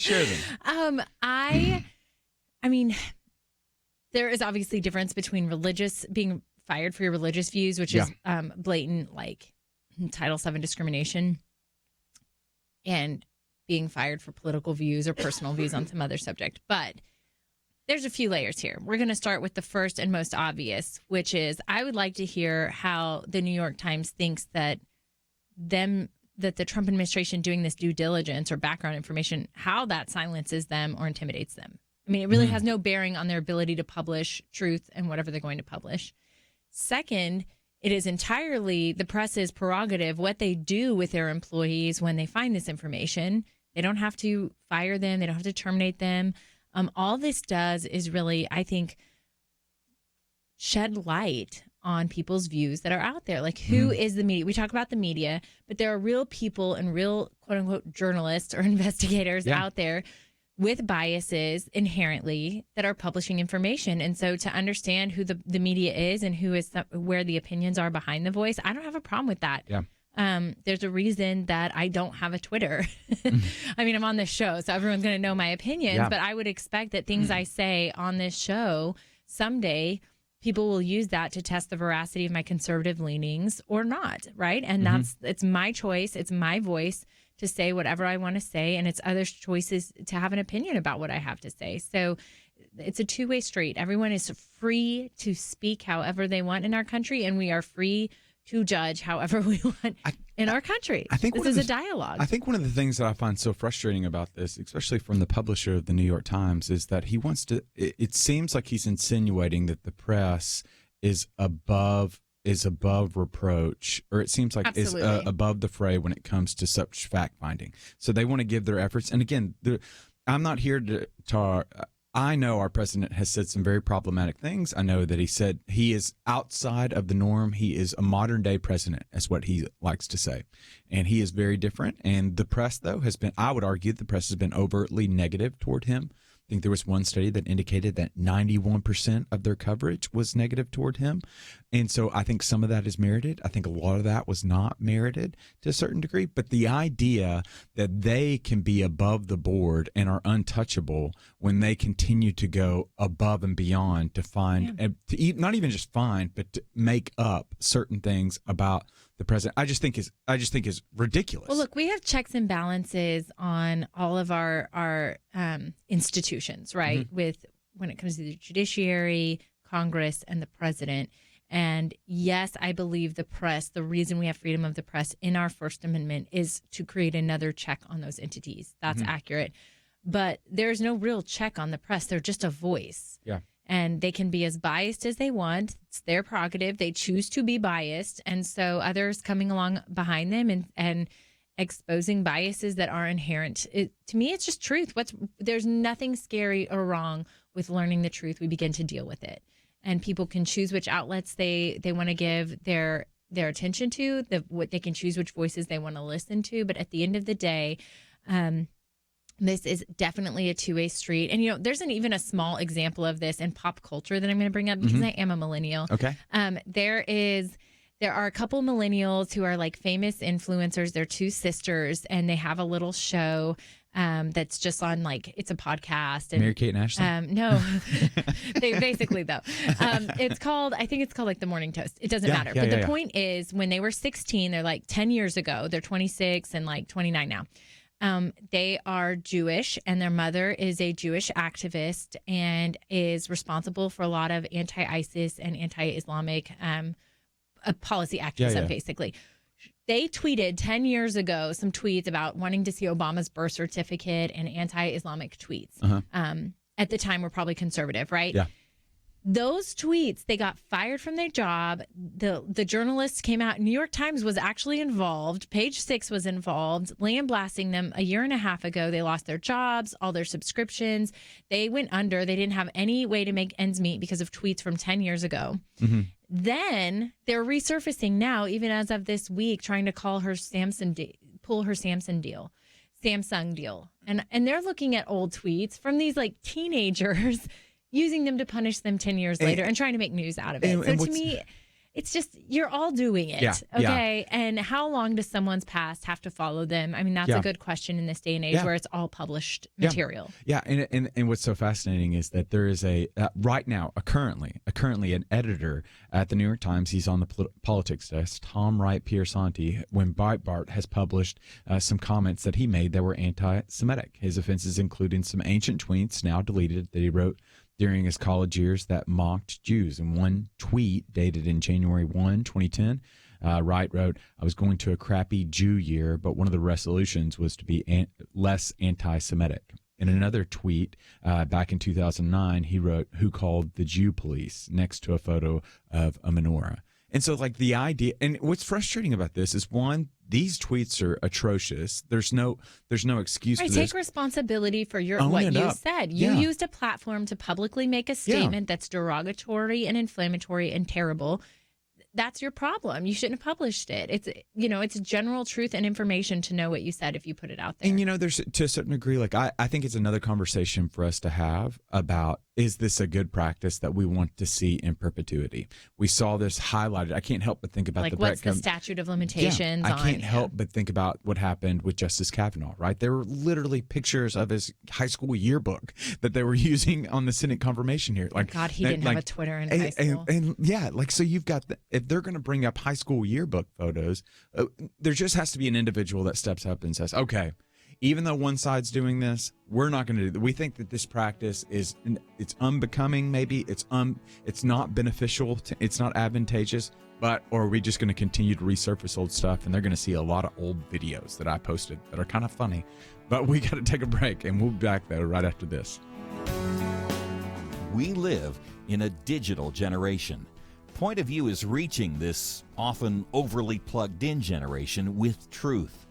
Share them. I mean, there is obviously difference between being fired for your religious views, which is blatant, like Title VII discrimination, and being fired for political views or personal views on some other subject. But there's a few layers here. We're going to start with the first and most obvious, which is I would like to hear how the New York Times thinks that the Trump administration doing this due diligence or background information, how that silences them or intimidates them. I mean, it really has no bearing on their ability to publish truth and whatever they're going to publish. Second, it is entirely the press's prerogative what they do with their employees when they find this information. They don't have to fire them. They don't have to terminate them. All this does is really, I think, shed light on people's views that are out there. Like, who is the media? We talk about the media, but there are real people and real, quote unquote, journalists or investigators out there with biases inherently that are publishing information. And so to understand who the media is and where the opinions are behind the voice, I don't have a problem with that. Yeah. There's a reason that I don't have a Twitter. I mean, I'm on this show, so everyone's going to know my opinions, but I would expect that things I say on this show, someday people will use that to test the veracity of my conservative leanings or not, right? And it's my choice. It's my voice to say whatever I want to say, and it's others' choices to have an opinion about what I have to say. So it's a two-way street. Everyone is free to speak however they want in our country, and we are free to judge however we want in our country. I think this is a dialogue. I think one of the things that I find so frustrating about this, especially from the publisher of the New York Times, is that he wants to. It seems like he's insinuating that the press is above reproach, or it seems like is above the fray when it comes to such fact finding. So they want to give their efforts. And again, I'm not here to talk. I know our president has said some very problematic things. I know that he said he is outside of the norm. He is a modern day president, is what he likes to say. And he is very different. And the press, though, I would argue the press has been overtly negative toward him. I think there was one study that indicated that 91% of their coverage was negative toward him. And so I think some of that is merited. I think a lot of that was not merited to a certain degree. But the idea that they can be above the board and are untouchable when they continue to go above and beyond to find, not even just find, but to make up certain things about the president, I just think is ridiculous. Well, look, we have checks and balances on all of our institutions, right? When it comes to the judiciary, Congress, and the president. And yes, I believe the press, the reason we have freedom of the press in our First Amendment is to create another check on those entities. That's accurate. But there's no real check on the press. They're just a voice. Yeah. And they can be as biased as they want. It's their prerogative. They choose to be biased. And so others coming along behind them and exposing biases that are inherent. To me, it's just truth. There's nothing scary or wrong with learning the truth. We begin to deal with it. And people can choose which outlets they want to give their attention to, what they can choose which voices they want to listen to. But at the end of the day, this is definitely a two-way street. And, there's even a small example of this in pop culture that I'm going to bring up because I am a millennial. Okay. There are a couple millennials who are like famous influencers. They're two sisters, and they have a little show that's just on it's a podcast. And, Mary-Kate and Ashley? No. They basically, though. I think it's called like The Morning Toast. It doesn't matter. But the point is, when they were 16, they're like 10 years ago. They're 26 and like 29 now. They are Jewish, and their mother is a Jewish activist and is responsible for a lot of anti-ISIS and anti-Islamic policy activism, basically. They tweeted 10 years ago some tweets about wanting to see Obama's birth certificate and anti-Islamic tweets. At the time, were probably conservative, right? Yeah. Those tweets, they got fired from their job. The journalists came out. New York Times was actually involved. Page 6 was involved, lambasting them a year and a half ago. They lost their jobs, all their subscriptions. They went under. They didn't have any way to make ends meet because of tweets from 10 years ago. Then they're resurfacing now, even as of this week, trying to pull her Samsung deal. And they're looking at old tweets from these like teenagers, using them to punish them 10 years later and trying to make news out of it. So to me, It's just, you're all doing it. Yeah, okay. And how long does someone's past have to follow them? I mean, that's a good question in this day and age where it's all published material. Yeah. And what's so fascinating is that there is right now, currently an editor at the New York Times. He's on the politics desk, Tom Wright Piersanti, when Breitbart has published some comments that he made that were anti-Semitic. His offenses including some ancient tweets now deleted that he wrote during his college years that mocked Jews. In one tweet dated in January 1, 2010, Wright wrote, "I was going to a crappy Jew year, but one of the resolutions was to be less anti-Semitic." In another tweet back in 2009, he wrote, "Who called the Jew police?" next to a photo of a menorah. And so, like, the idea, and what's frustrating about this is, one, these tweets are atrocious. There's no excuse for this. Take responsibility for what you said. You used a platform to publicly make a statement that's derogatory and inflammatory and terrible. That's your problem. You shouldn't have published it. It's general truth and information to know what you said if you put it out there. And, there's, to a certain degree, like, I think it's another conversation for us to have about, is this a good practice that we want to see in perpetuity? We saw this highlighted. I can't help but think about what's the statute of limitations on? I can't help but think about what happened with Justice Kavanaugh, right? There were literally pictures of his high school yearbook that they were using on the Senate confirmation hearing. Like, God, he didn't have a Twitter in high school. So you've got, if they're going to bring up high school yearbook photos, there just has to be an individual that steps up and says, okay, even though one side's doing this, we're not going to do that. We think that this practice it's unbecoming, maybe it's not beneficial, it's not advantageous, or are we just going to continue to resurface old stuff? And they're going to see a lot of old videos that I posted that are kind of funny. But we got to take a break, and we'll be back though right after this. We live in a digital generation. Point of View is reaching this often overly plugged-in generation with truth.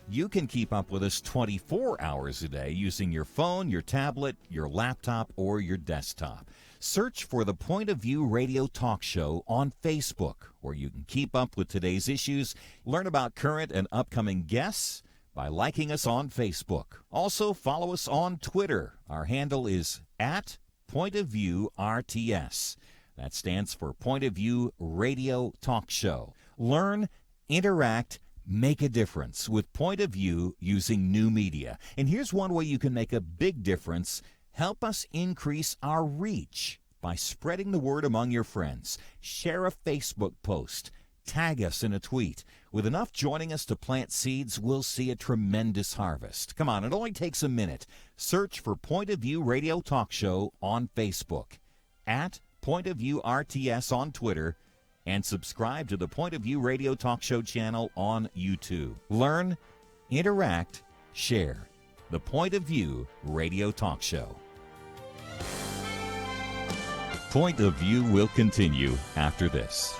You can keep up with us 24 hours a day using your phone, your tablet, your laptop, or your desktop. Search for the Point of View Radio Talk Show on Facebook, where you can keep up with today's issues, learn about current and upcoming guests by liking us on Facebook. Also, follow us on Twitter. Our handle is @PointOfViewRTS. That stands for Point of View Radio Talk Show. Learn, interact, make a difference with Point of View using new media. And here's one way you can make a big difference. Help us increase our reach by spreading the word among your friends. Share a Facebook post. Tag us in a tweet. With enough joining us to plant seeds, we'll see a tremendous harvest. Come on, it only takes a minute. Search for Point of View Radio Talk Show on Facebook, @PointOfViewRTS on Twitter, and subscribe to the Point of View Radio Talk Show channel on YouTube. Learn, interact, share. The Point of View Radio Talk Show. Point of View will continue after this.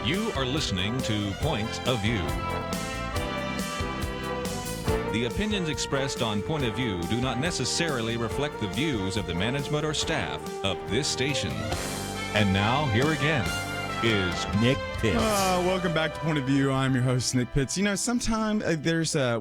You are listening to Point of View. The opinions expressed on Point of View do not necessarily reflect the views of the management or staff of this station. And now, here again is Nick Pitts. Welcome back to Point of View. I'm your host, Nick Pitts. You know, sometimes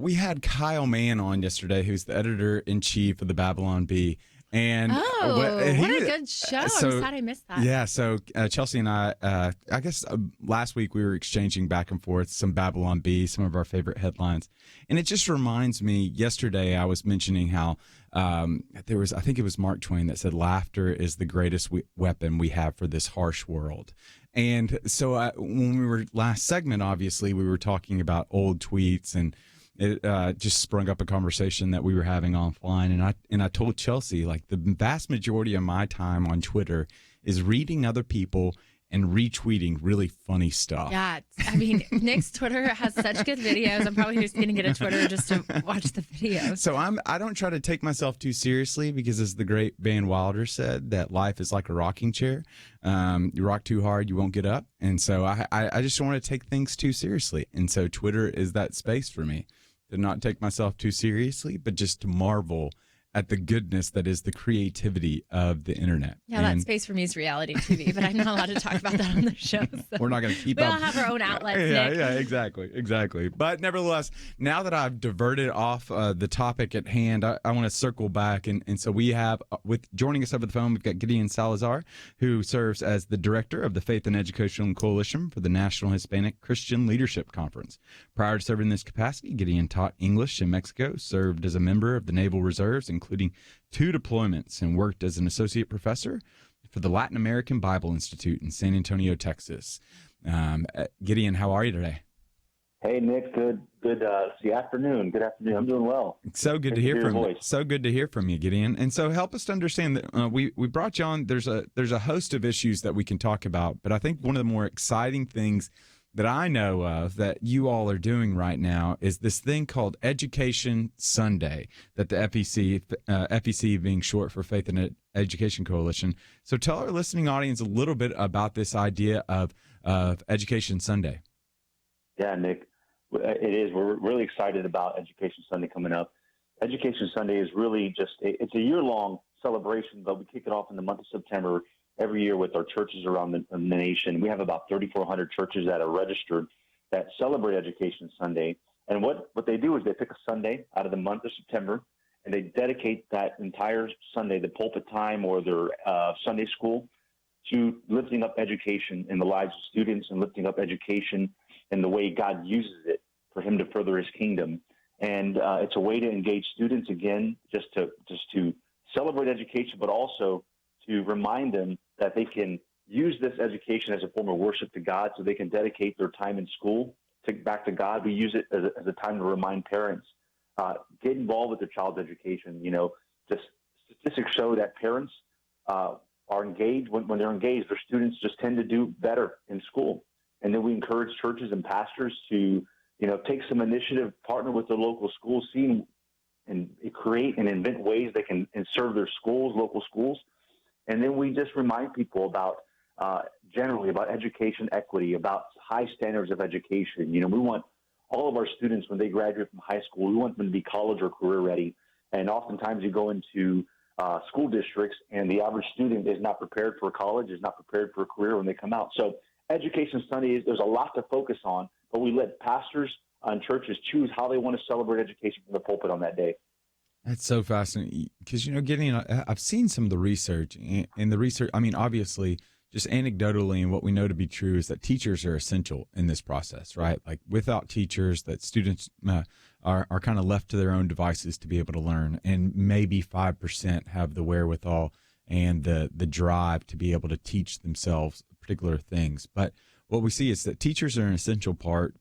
we had Kyle Mann on yesterday, who's the editor-in-chief of the Babylon Bee. And what a good show. I'm sad I missed that. Yeah, so Chelsey and I guess last week we were exchanging back and forth some Babylon Bee, some of our favorite headlines. And it just reminds me, yesterday I was mentioning how I think it was Mark Twain that said, laughter is the greatest weapon we have for this harsh world. And so when we were last segment, obviously, we were talking about old tweets, and it just sprung up a conversation that we were having offline. And I told Chelsey, like, the vast majority of my time on Twitter is reading other people and retweeting really funny stuff. Yeah, I mean, Nick's Twitter has such good videos. I'm probably just going to get a Twitter just to watch the videos. So I don't try to take myself too seriously, because as the great Van Wilder said, that life is like a rocking chair. You rock too hard, you won't get up. And so I just don't want to take things too seriously. And so Twitter is that space for me, to not take myself too seriously, but just to marvel at the goodness that is the creativity of the internet. Yeah, that space for me is reality TV, but I'm not allowed to talk about that on the show. So. We're not going to keep we up. all have our own outlets, Yeah, Nick. yeah, exactly. But nevertheless, now that I've diverted off the topic at hand, I want to circle back. And so we have, joining us over the phone, we've got Girien Salazar, who serves as the director of the Faith and Educational Coalition for the National Hispanic Christian Leadership Conference. Prior to serving in this capacity, Girien taught English in Mexico, served as a member of the Naval Reserves, including 2 deployments, and worked as an associate professor for the Latin American Bible Institute in San Antonio, Texas. Girien, how are you today? Hey, Nick. Good afternoon. Good afternoon. I'm doing well. So good to hear from you. So good to hear from you, Girien. And so help us to understand that we brought you on. There's a host of issues that we can talk about, but I think one of the more exciting things that I know of that you all are doing right now is this thing called Education Sunday, that the FEC being short for Faith and Education Coalition. So tell our listening audience a little bit about this idea of Education Sunday. Yeah, Nick, it is. We're really excited about Education Sunday coming up. Education Sunday is really it's a year-long celebration, but we kick it off in the month of September every year with our churches around the nation. We have about 3,400 churches that are registered that celebrate Education Sunday. And what they do is they pick a Sunday out of the month of September, and they dedicate that entire Sunday, the pulpit time or their Sunday school, to lifting up education in the lives of students and lifting up education in the way God uses it for him to further his kingdom. And it's a way to engage students, again, just to celebrate education, but also to remind them that they can use this education as a form of worship to God, so they can dedicate their time in school back to God. We use it as a time to remind parents, get involved with their child's education. You know, just statistics show that parents are engaged. When they're engaged, their students just tend to do better in school. And then we encourage churches and pastors to, take some initiative, partner with their local schools, see and create and invent ways they can serve their schools, local schools. And then we just remind people about generally about education equity, about high standards of education. We want all of our students, when they graduate from high school, we want them to be college or career ready. And oftentimes you go into school districts and the average student is not prepared for college, is not prepared for a career when they come out. So Education Sunday, there's a lot to focus on, but we let pastors and churches choose how they want to celebrate education from the pulpit on that day. That's so fascinating because, Girien, I've seen some of the research, and the research, I mean, obviously, just anecdotally, and what we know to be true is that teachers are essential in this process, right? Like without teachers, that students are kind of left to their own devices to be able to learn, and maybe 5% have the wherewithal and the drive to be able to teach themselves particular things. But what we see is that teachers are an essential part.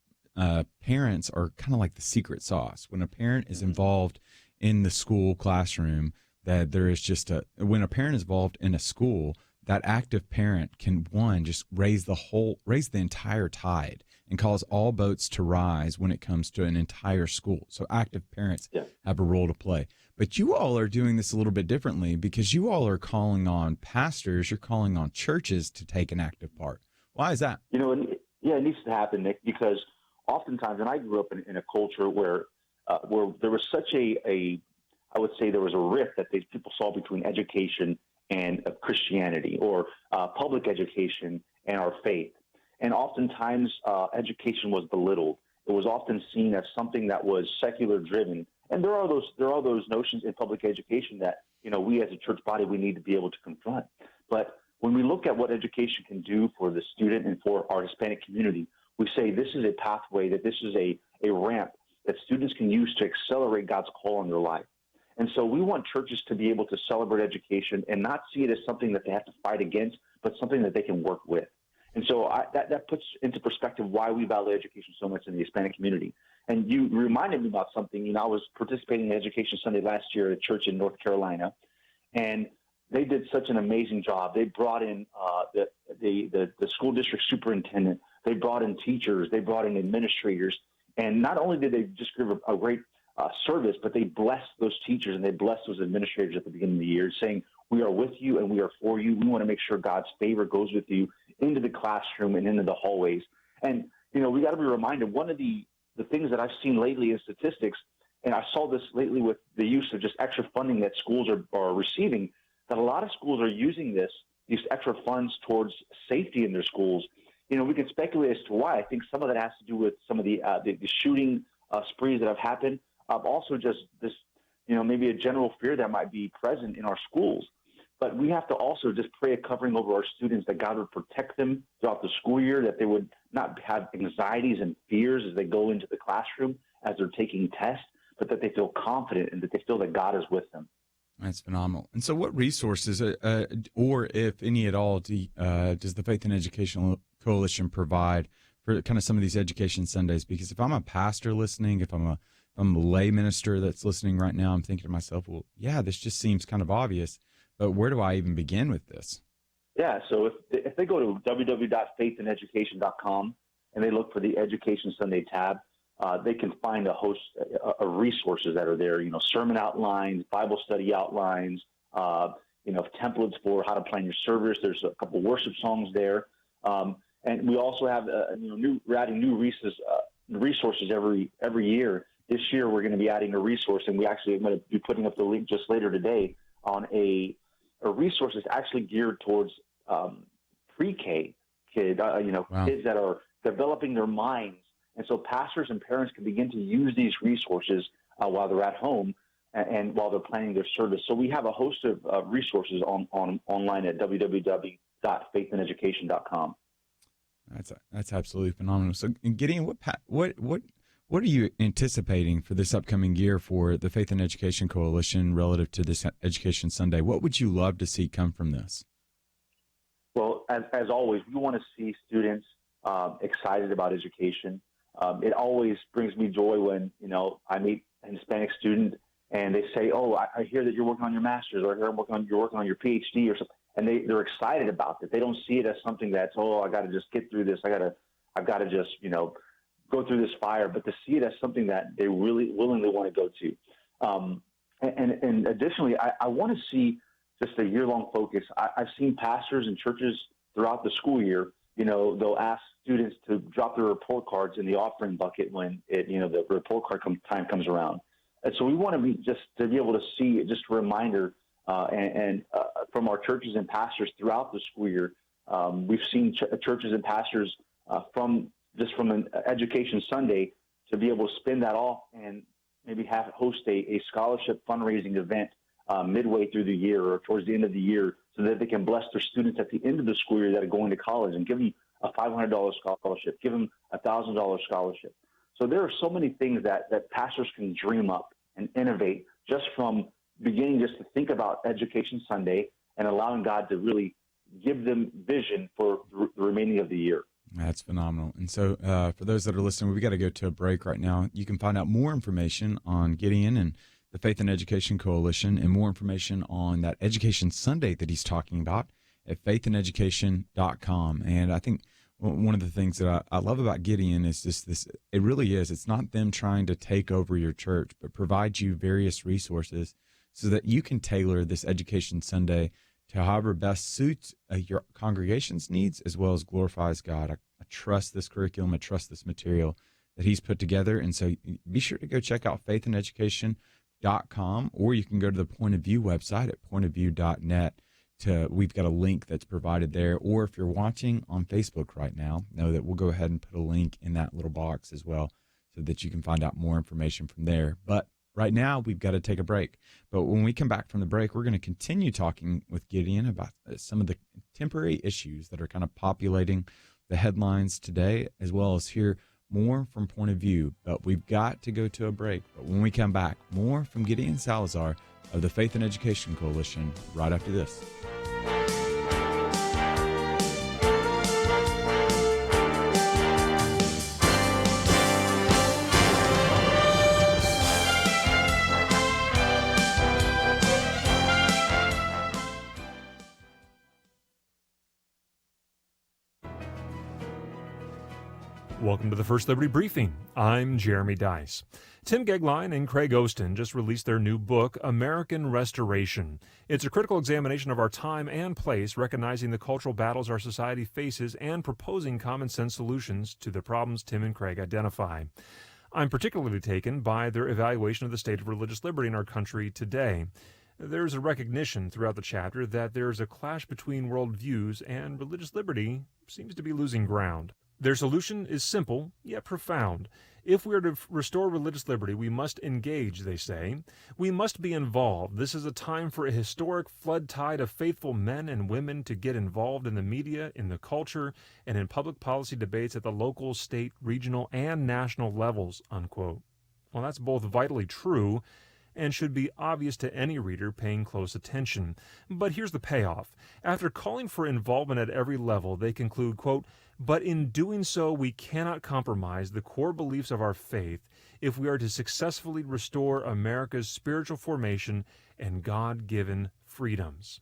Parents are kind of like the secret sauce. When a parent is involved in the school classroom, that there is when a parent is involved in a school, that active parent can just raise the entire tide and cause all boats to rise when it comes to an entire school. So active parents have a role to play. But you all are doing this a little bit differently because you all are calling on pastors, you're calling on churches to take an active part. Why is that? Yeah, it needs to happen, Nick, because oftentimes, and I grew up in a culture where there was such I would say there was a rift that these people saw between education and Christianity, or public education and our faith. And oftentimes, education was belittled. It was often seen as something that was secular driven. And there are those notions in public education that, we as a church body, we need to be able to confront. But when we look at what education can do for the student and for our Hispanic community, we say this is a pathway, that this is a ramp that students can use to accelerate God's call on their life. And so we want churches to be able to celebrate education and not see it as something that they have to fight against, but something that they can work with. And so that puts into perspective why we value education so much in the Hispanic community. And you reminded me about something. I was participating in Education Sunday last year at a church in North Carolina, and they did such an amazing job. They brought in the school district superintendent. They brought in teachers. They brought in administrators. And not only did they just give a great service, but they blessed those teachers and they blessed those administrators at the beginning of the year, saying, we are with you and we are for you. We want to make sure God's favor goes with you into the classroom and into the hallways. And, we got to be reminded, one of the things that I've seen lately in statistics, and I saw this lately with the use of just extra funding that schools are receiving, that a lot of schools are using these extra funds towards safety in their schools. We can speculate as to why. I think some of that has to do with some of the shooting sprees that have happened. Also just this, maybe a general fear that might be present in our schools. But we have to also just pray a covering over our students, that God would protect them throughout the school year, that they would not have anxieties and fears as they go into the classroom, as they're taking tests, but that they feel confident and that they feel that God is with them. That's phenomenal. And so what resources, or if any at all, does the Faith and Education Coalition provide for kind of some of these Education Sundays? Because if I'm a pastor listening, if I'm a lay minister that's listening right now, I'm thinking to myself, well, yeah, this just seems kind of obvious, but where do I even begin with this? Yeah, so if they go to www.faithandeducation.com and they look for the Education Sunday tab, they can find a host of resources that are there, sermon outlines, Bible study outlines, templates for how to plan your service. There's a couple worship songs there. And we also have, we're adding new resources every year. This year, we're going to be adding a resource, and I'm going to be putting up the link just later today on a resource that's actually geared towards pre-K kids, Wow. kids that are developing their minds. And so pastors and parents can begin to use these resources while they're at home and while they're planning their service. So we have a host of resources online at www.faithandeducation.com. That's absolutely phenomenal. So, Gideon, what are you anticipating for this upcoming year for the Faith and Education Coalition relative to this Education Sunday? What would you love to see come from this? Well, as always, we want to see students excited about education. It always brings me joy when, I meet a Hispanic student and they say, oh, I hear that you're working on your master's, or I hear you're working on your PhD or something. And they're excited about it. They don't see it as something that's, oh, I got to just get through this. I've got to just, go through this fire, but to see it as something that they really willingly want to go to. And additionally, I want to see just a year-long focus. I've seen pastors and churches throughout the school year, they'll ask students to drop their report cards in the offering bucket when the report card time comes around. And so we want to be able to see just a reminder from our churches and pastors throughout the school year. We've seen churches and pastors from an Education Sunday to be able to spin that off and maybe host a scholarship fundraising event midway through the year or towards the end of the year, so that they can bless their students at the end of the school year that are going to college and give them a $500 scholarship, give them a $1,000 scholarship. So there are so many things that pastors can dream up and innovate just from beginning just to think about Education Sunday and allowing God to really give them vision for the remaining of the year. That's phenomenal. And so for those that are listening, we've got to go to a break right now. You can find out more information on Gideon and the Faith and Education Coalition and more information on that Education Sunday that he's talking about at faithandeducation.com. And I think one of the things that I love about Gideon is just this, it really is, it's not them trying to take over your church, but provide you various resources so that you can tailor this Education Sunday to however best suits your congregation's needs as well as glorifies God. I trust this curriculum. I trust this material that he's put together. And so be sure to go check out faithandeducation.com, or you can go to the Point of View website at pointofview.net. We've got a link that's provided there. Or if you're watching on Facebook right now, know that we'll go ahead and put a link in that little box as well so that you can find out more information from there. But right now, we've got to take a break. But when we come back from the break, we're going to continue talking with Girien about some of the contemporary issues that are kind of populating the headlines today, as well as hear more from Point of View. But we've got to go to a break. But when we come back, more from Girien Salazar of the Faith and Education Coalition right after this. Welcome to the First Liberty Briefing. I'm Jeremy Dice. Tim Gegline and Craig Ostin just released their new book, American Restoration. It's a critical examination of our time and place, recognizing the cultural battles our society faces and proposing common sense solutions to the problems Tim and Craig identify. I'm particularly taken by their evaluation of the state of religious liberty in our country today. There's a recognition throughout the chapter that there's a clash between worldviews, and religious liberty seems to be losing ground. Their solution is simple, yet profound. If we are to restore religious liberty, we must engage, they say. We must be involved. This is a time for a historic flood tide of faithful men and women to get involved in the media, in the culture, and in public policy debates at the local, state, regional, and national levels, unquote. Well, that's both vitally true and should be obvious to any reader paying close attention. But here's the payoff. After calling for involvement at every level, they conclude, quote, "But in doing so, we cannot compromise the core beliefs of our faith if we are to successfully restore America's spiritual formation and God-given freedoms."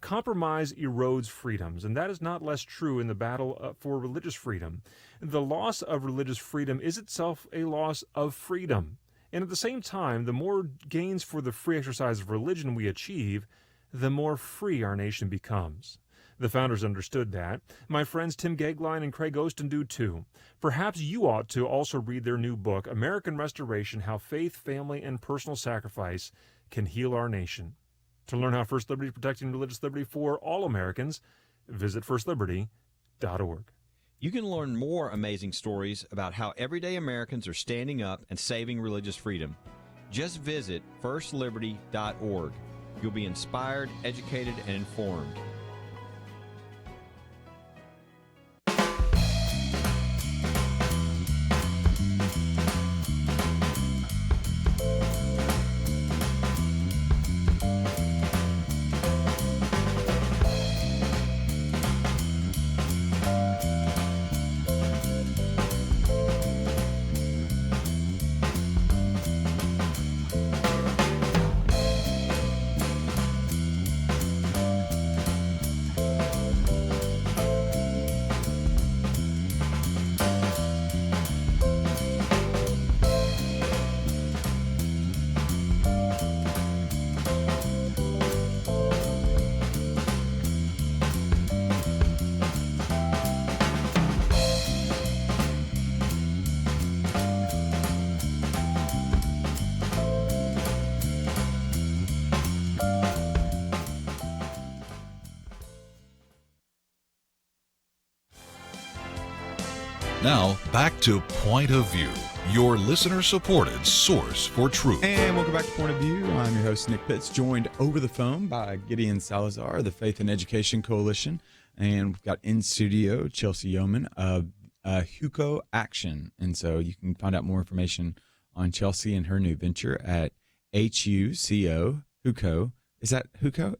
Compromise erodes freedoms, and that is not less true in the battle for religious freedom. The loss of religious freedom is itself a loss of freedom. And at the same time, the more gains for the free exercise of religion we achieve, the more free our nation becomes. The founders understood that. My friends Tim Gegline and Craig Ostin do too. Perhaps you ought to also read their new book, American Restoration: How Faith, Family, and Personal Sacrifice Can Heal Our Nation. To learn how First Liberty is protecting religious liberty for all Americans, visit firstliberty.org. You can learn more amazing stories about how everyday Americans are standing up and saving religious freedom. Just visit firstliberty.org. You'll be inspired, educated, and informed. Now, back to Point of View, your listener-supported source for truth. And welcome back to Point of View. I'm your host, Nick Pitts, joined over the phone by Girien Salazar, the Faith and Education Coalition. And we've got in studio Chelsey Youman of Huco Action. And so you can find out more information on Chelsey and her new venture at HUCO. Huco. Is that Huco?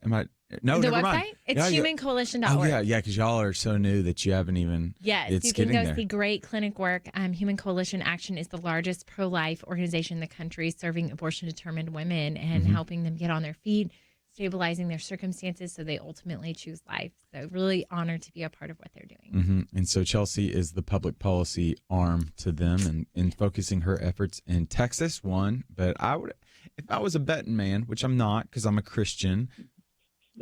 No, the never website? mind. It's humancoalition.org. Oh, yeah, because y'all are so new that you haven't even. Yes, it's you can go there. see great clinic work. Human Coalition Action is the largest pro-life organization in the country, serving abortion-determined women and helping them get on their feet, stabilizing their circumstances so they ultimately choose life. So really honored to be a part of what they're doing. And so Chelsey is the public policy arm to them and in focusing her efforts in Texas, one. But I would, if I was a betting man, which I'm not because I'm a Christian,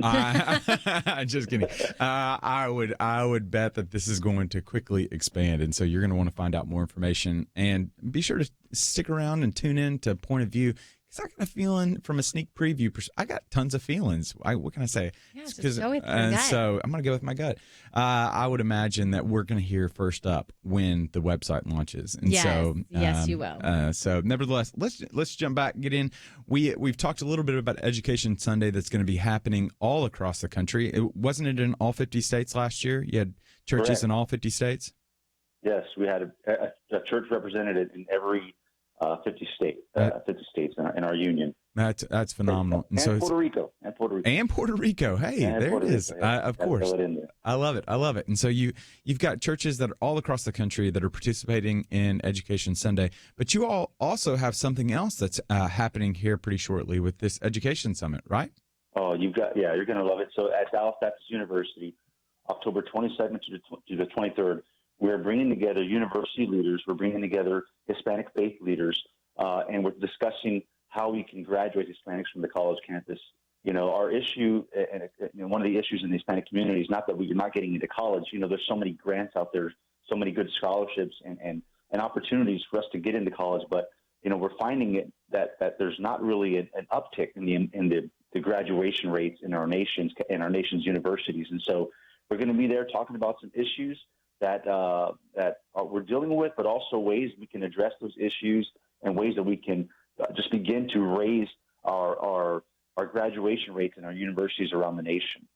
I'm just kidding. I would bet that this is going to quickly expand, and so you're going to want to find out more information. And be sure to stick around and tune in to Point of View. Because I got a feeling from a sneak preview. I got tons of feelings. What can I say? Yeah, just go with your gut. So I'm going to go with my gut. I would imagine that we're going to hear first up when the website launches. And yes, you will. So nevertheless, let's jump back and get in. We've talked a little bit about Education Sunday that's going to be happening all across the country. Wasn't it in all 50 states last year? You had churches Correct. in all 50 states? Yes, we had a church represented in every 50 states in our union. That's phenomenal. And so Puerto Rico. Hey, And there Puerto it is. Rico, yeah. Of course. Throw it in there. I love it. And so you've got churches that are all across the country that are participating in Education Sunday, but you all also have something else that's happening here pretty shortly with this Education Summit, right? Oh, you're going to love it. So at Dallas Baptist University, October 22nd to the 23rd, we're bringing together university leaders. We're bringing together Hispanic faith leaders, and we're discussing how we can graduate Hispanics from the college campus. Our issue, and one of the issues in the Hispanic community is not that we're not getting into college. There's so many grants out there, so many good scholarships and opportunities for us to get into college. But, we're finding it that there's not really an uptick in the graduation rates in our nation's universities. And so we're going to be there talking about some issues that we're dealing with, but also ways we can address those issues and ways that we can just begin to raise our graduation rates in our universities around the nation.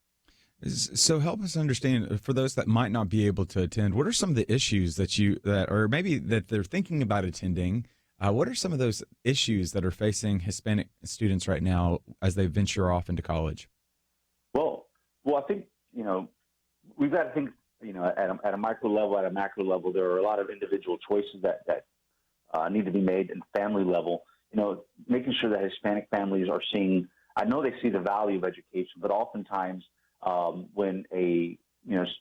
So help us understand, for those that might not be able to attend, what are some of the issues or maybe that they're thinking about attending? What are some of those issues that are facing Hispanic students right now as they venture off into college? Well, I think, we've got to think, at a micro level, at a macro level, there are a lot of individual choices that need to be made at the family level. Making sure that Hispanic families are seeing, I know they see the value of education, but oftentimes when a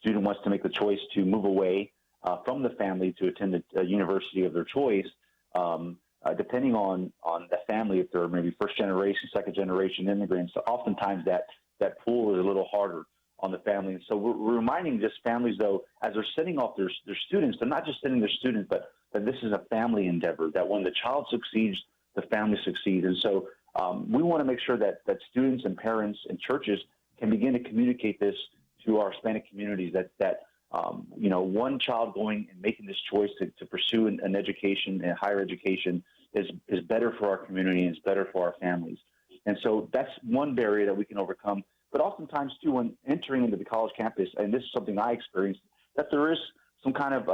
student wants to make the choice to move away from the family to attend a university of their choice, depending on the family, if they're maybe first generation, second generation immigrants, oftentimes that pool is a little harder on the family. And so we're reminding just families, though, as they're sending off their students, they're not just sending their students, but that this is a family endeavor, that when the child succeeds, the family succeeds. And so we want to make sure that students and parents and churches can begin to communicate this to our Hispanic communities, that one child going and making this choice to pursue an education and higher education is better for our community and is better for our families. And so that's one barrier that we can overcome. But oftentimes, too, when entering into the college campus, and this is something I experienced, that there is some kind of,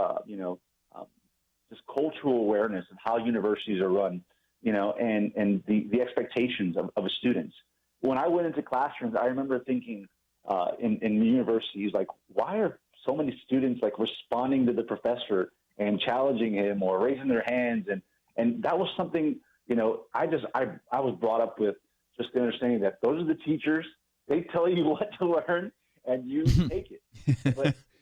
just cultural awareness of how universities are run, and the expectations of students. When I went into classrooms, I remember thinking in universities, like, why are so many students responding to the professor and challenging him or raising their hands? And that was something, I was brought up with just the understanding that those are the teachers. They tell you what to learn, and you take it.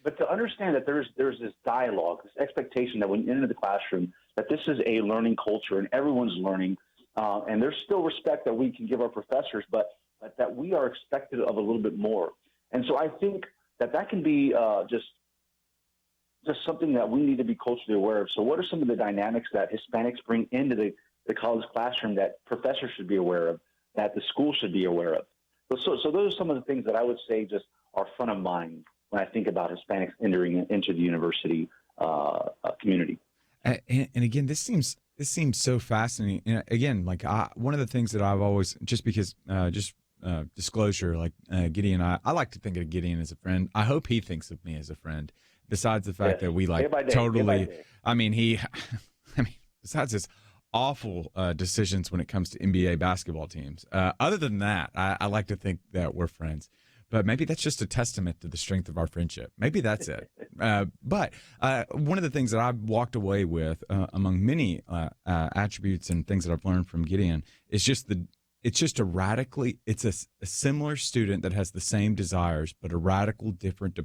But to understand that there's this dialogue, this expectation that when you enter the classroom, that this is a learning culture and everyone's learning, and there's still respect that we can give our professors, but that we are expected of a little bit more. And so I think that can be just something that we need to be culturally aware of. So what are some of the dynamics that Hispanics bring into the college classroom that professors should be aware of, that the school should be aware of? So those are some of the things that I would say just are front of mind when I think about Hispanics entering into the university community. And again, this seems so fascinating. And again, one of the things that I've always, just because, disclosure, Gideon, I like to think of Gideon as a friend. I hope he thinks of me as a friend. Besides the fact that we day by day, totally, day by day. Besides his awful decisions when it comes to NBA basketball teams. Other than that, I like to think that we're friends. But maybe that's just a testament to the strength of our friendship. Maybe that's it. But one of the things that I've walked away with, among many attributes and things that I've learned from Gideon, is it's a similar student that has the same desires, but a radical different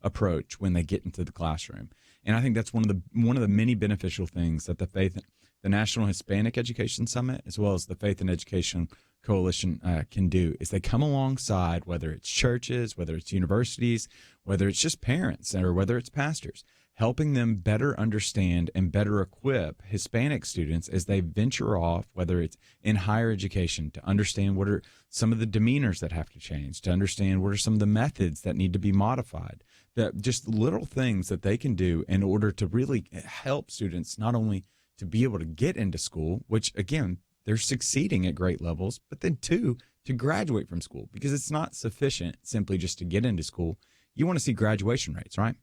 approach when they get into the classroom. And I think that's one of the many beneficial things that the faith the National Hispanic Education Summit, as well as the Faith and Education Coalition can do, is they come alongside, whether it's churches, whether it's universities, whether it's just parents, or whether it's pastors, helping them better understand and better equip Hispanic students as they venture off, whether it's in higher education, to understand what are some of the demeanors that have to change, to understand what are some of the methods that need to be modified, that just little things that they can do in order to really help students not only to be able to get into school, which again, they're succeeding at great levels, but then two, to graduate from school, because it's not sufficient simply just to get into school. You want to see graduation rates, right?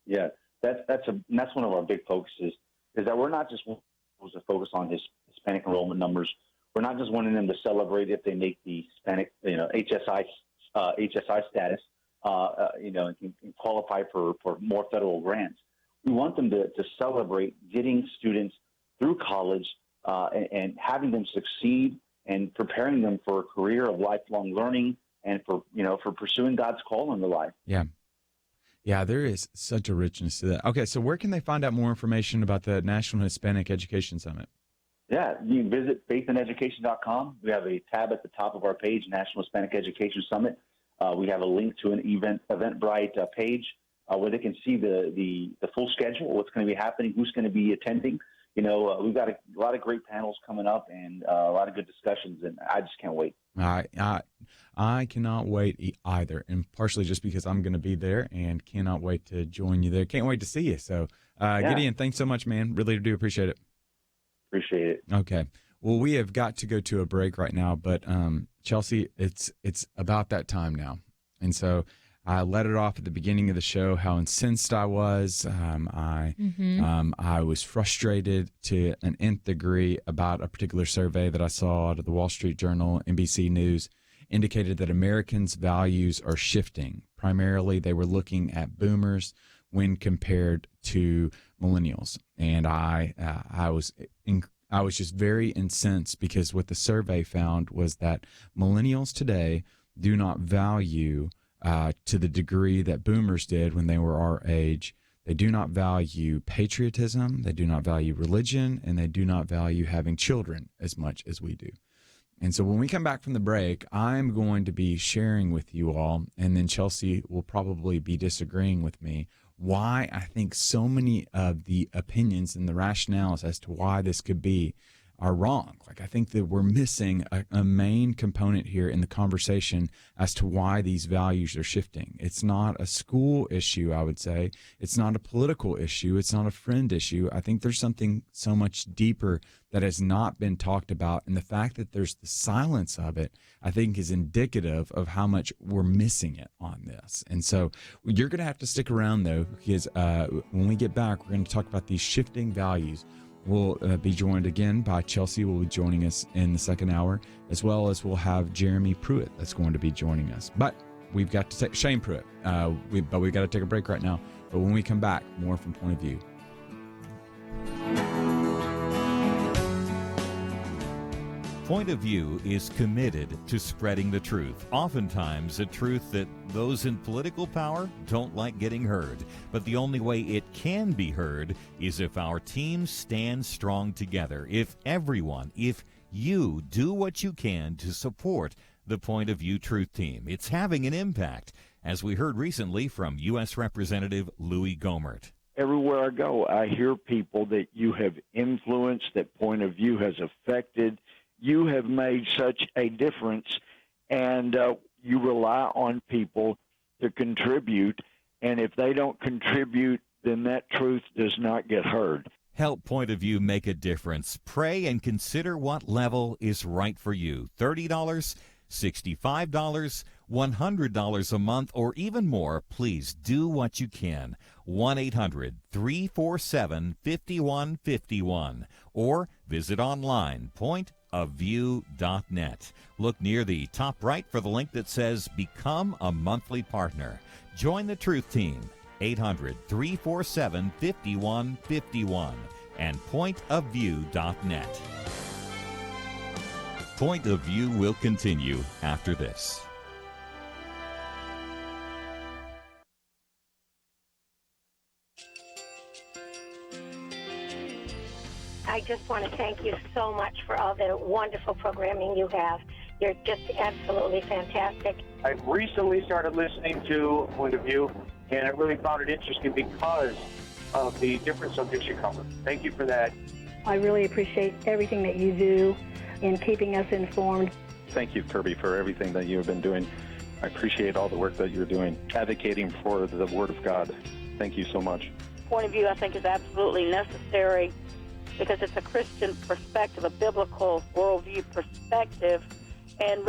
Yeah, that's one of our big focuses, is that we're not just supposed to focus on Hispanic enrollment numbers. We're not just wanting them to celebrate if they make the Hispanic, HSI status, and can qualify for more federal grants. We want them to celebrate getting students through college and having them succeed and preparing them for a career of lifelong learning and for pursuing God's call in their life. Yeah. Yeah, there is such a richness to that. Okay, so where can they find out more information about the National Hispanic Education Summit? Yeah, you can visit faithandeducation.com. We have a tab at the top of our page, National Hispanic Education Summit. We have a link to an Eventbrite page where they can see the full schedule, what's going to be happening, who's going to be attending. We've got a lot of great panels coming up and a lot of good discussions, and I just can't wait. I cannot wait either, and partially just because I'm going to be there and cannot wait to join you there. Can't wait to see you. So, Gideon, thanks so much, man. Really do appreciate it. Appreciate it. Okay. Well, we have got to go to a break right now, but Chelsey, it's about that time now, and so I let it off at the beginning of the show how incensed I was. I was frustrated to an nth degree about a particular survey that I saw out of the Wall Street Journal, NBC News, indicated that Americans' values are shifting. Primarily, they were looking at boomers when compared to millennials, and I was just very incensed because what the survey found was that millennials today do not value to the degree that boomers did when they were our age. They do not value patriotism, they do not value religion, and they do not value having children as much as we do. And so when we come back from the break, I'm going to be sharing with you all, and then Chelsey will probably be disagreeing with me, why I think so many of the opinions and the rationales as to why this could be are wrong. Like, I think that we're missing a main component here in the conversation as to why these values are shifting. It's not a school issue, I would say. It's not a political issue. It's not a friend issue. I think there's something so much deeper that has not been talked about. And the fact that there's the silence of it, I think, is indicative of how much we're missing it on this. And so you're going to have to stick around, though, because when we get back, we're going to talk about these shifting values. We'll be joined again by Chelsey, will be joining us in the second hour, as well as we'll have Jeremy Pruitt that's going to be joining us. But we've got to take Shane Pruitt, but we've got to take a break right now. But when we come back, more from Point of View. Point of View is committed to spreading the truth, oftentimes a truth that those in political power don't like getting heard. But the only way it can be heard is if our team stands strong together, if you do what you can to support the Point of View Truth Team. It's having an impact, as we heard recently from U.S. Representative Louis Gohmert. Everywhere I go, I hear people that you have influenced, that Point of View has affected. You have made such a difference, and you rely on people to contribute, and if they don't contribute, then that truth does not get heard. Help Point of View make a difference. Pray and consider what level is right for you. $30, $65, $100 a month, or even more. Please do what you can. 1-800-347-5151, or visit online, pointofview.net. Look near the top right for the link that says Become a Monthly Partner. Join the Truth Team, 800-347-5151, and pointofview.net. Point of View will continue after this. I just want to thank you so much for all the wonderful programming you have. You're just absolutely fantastic. I recently started listening to Point of View, and I really found it interesting because of the different subjects you cover. Thank you for that. I really appreciate everything that you do in keeping us informed. Thank you, Kirby, for everything that you have been doing. I appreciate all the work that you're doing, advocating for the Word of God. Thank you so much. Point of View, I think, is absolutely necessary because it's a Christian perspective, a biblical worldview perspective, and